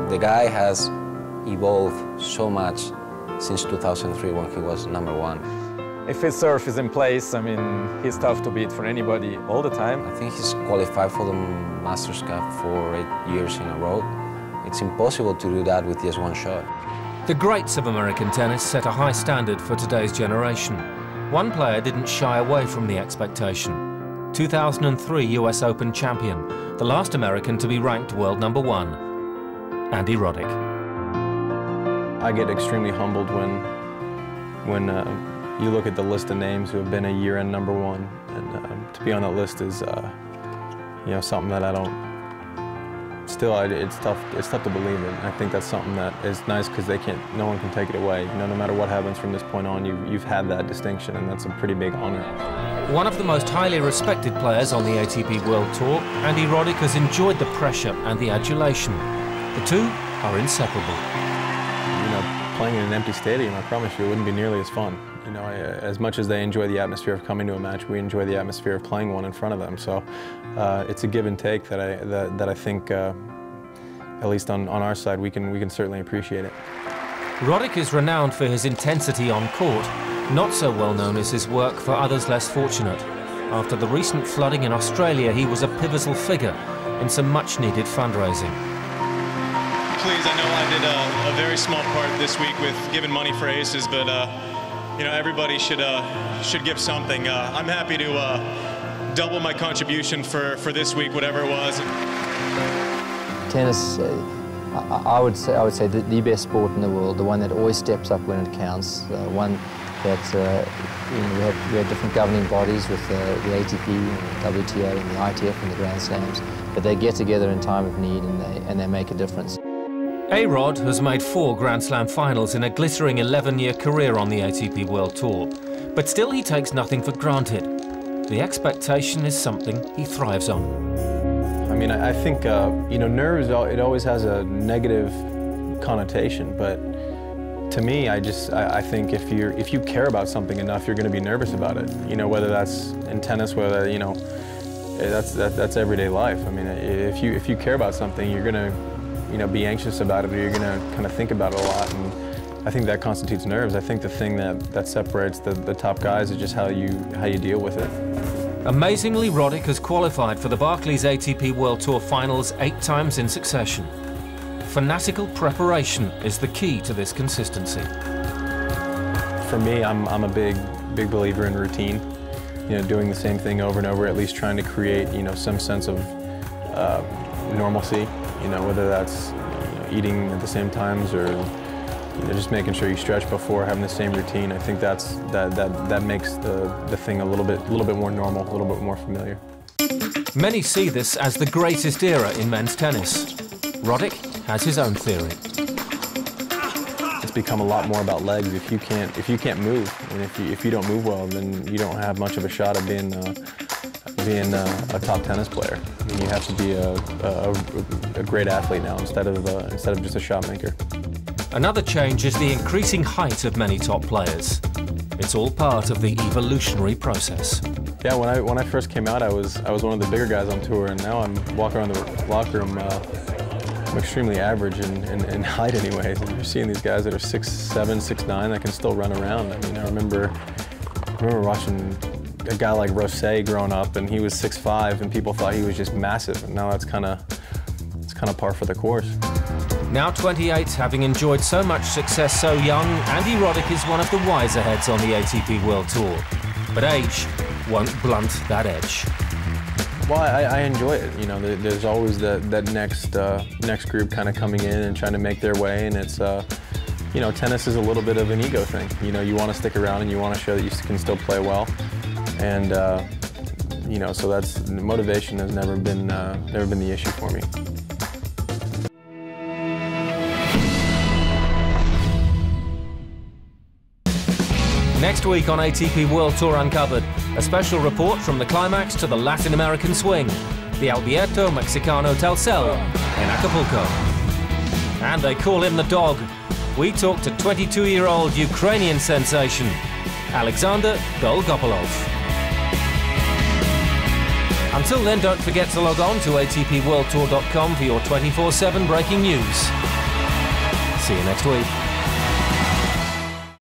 The guy has evolved so much since 2003 when he was #1. If his serve is in place, I mean, he's tough to beat for anybody all the time. I think he's qualified for the Masters Cup for 8 years in a row. It's impossible to do that with just one shot. The greats of American tennis set a high standard for today's generation. One player didn't shy away from the expectation. 2003 US Open champion, the last American to be ranked world #1, Andy Roddick. I get extremely humbled when you look at the list of names who have been a year-end #1, and to be on that list is, you know, something that I don't. Still, it's tough to believe in. I think that's something that is nice because no one can take it away. You know, no matter what happens from this point on, you've had that distinction, and that's a pretty big honor. One of the most highly respected players on the ATP World Tour, Andy Roddick has enjoyed the pressure and the adulation. The two are inseparable. You know, playing in an empty stadium, I promise you, it wouldn't be nearly as fun. You know, as much as they enjoy the atmosphere of coming to a match, we enjoy the atmosphere of playing one in front of them. So it's a give and take that I think, at least on our side, we can certainly appreciate it. Roddick is renowned for his intensity on court. Not so well known is his work for others less fortunate. After the recent flooding in Australia, he was a pivotal figure in some much-needed fundraising. Please, I know I did a very small part this week with giving money for aces, but you know, everybody should give something. I'm happy to double my contribution for this week, whatever it was. Tennis, I would say the best sport in the world, the one that always steps up when it counts, one that you know, we have different governing bodies with the ATP, and the WTA, and the ITF, and the Grand Slams, but they get together in time of need and they make a difference. A-Rod has made 4 Grand Slam finals in a glittering 11-year career on the ATP World Tour, but still he takes nothing for granted. The expectation is something he thrives on. I mean, I think, you know, nerves, it always has a negative connotation, but to me, I think if you care about something enough, you're going to be nervous about it. You know, whether that's in tennis, whether, you know, that's everyday life. I mean, if you care about something, you're going to, you know, be anxious about it, or you're going to kind of think about it a lot, and I think that constitutes nerves. I think the thing that separates the top guys is just how you deal with it. Amazingly, Roddick has qualified for the Barclays ATP World Tour finals 8 times in succession. Fanatical preparation is the key to this consistency. For me, I'm a big believer in routine. You know, doing the same thing over and over, at least trying to create, you know, some sense of normalcy. You know, whether that's, you know, eating at the same times, or, you know, just making sure you stretch before, having the same routine. I think that makes the thing a little bit more normal, a little bit more familiar. Many see this as the greatest era in men's tennis. Roddick has his own theory. It's become a lot more about legs. If you can't move, and if you don't move well, then you don't have much of a shot of being a top tennis player. I mean, you have to be a great athlete now instead of just a shot maker. Another change is the increasing height of many top players. It's all part of the evolutionary process. Yeah, when I first came out, I was one of the bigger guys on tour, and now I'm walking around the locker room. I'm extremely average in height, anyways. And you're seeing these guys that are 6'7", 6'9", that can still run around. I mean, I remember watching a guy like Rosé growing up, and he was 6'5", and people thought he was just massive. And now it's kind of par for the course. Now 28, having enjoyed so much success so young, Andy Roddick is one of the wiser heads on the ATP World Tour. But age won't blunt that edge. Well, I enjoy it. You know, there's always that next group kind of coming in and trying to make their way, and it's you know, tennis is a little bit of an ego thing. You know, you want to stick around and you want to show that you can still play well, and you know, so that's motivation has never been the issue for me. Next week on ATP World Tour Uncovered, a special report from the climax to the Latin American swing, the Abierto Mexicano Telcel in Acapulco. And they call him the dog. We talked to 22-year-old Ukrainian sensation, Alexander Dolgopolov. Until then, don't forget to log on to atpworldtour.com for your 24/7 breaking news. See you next week.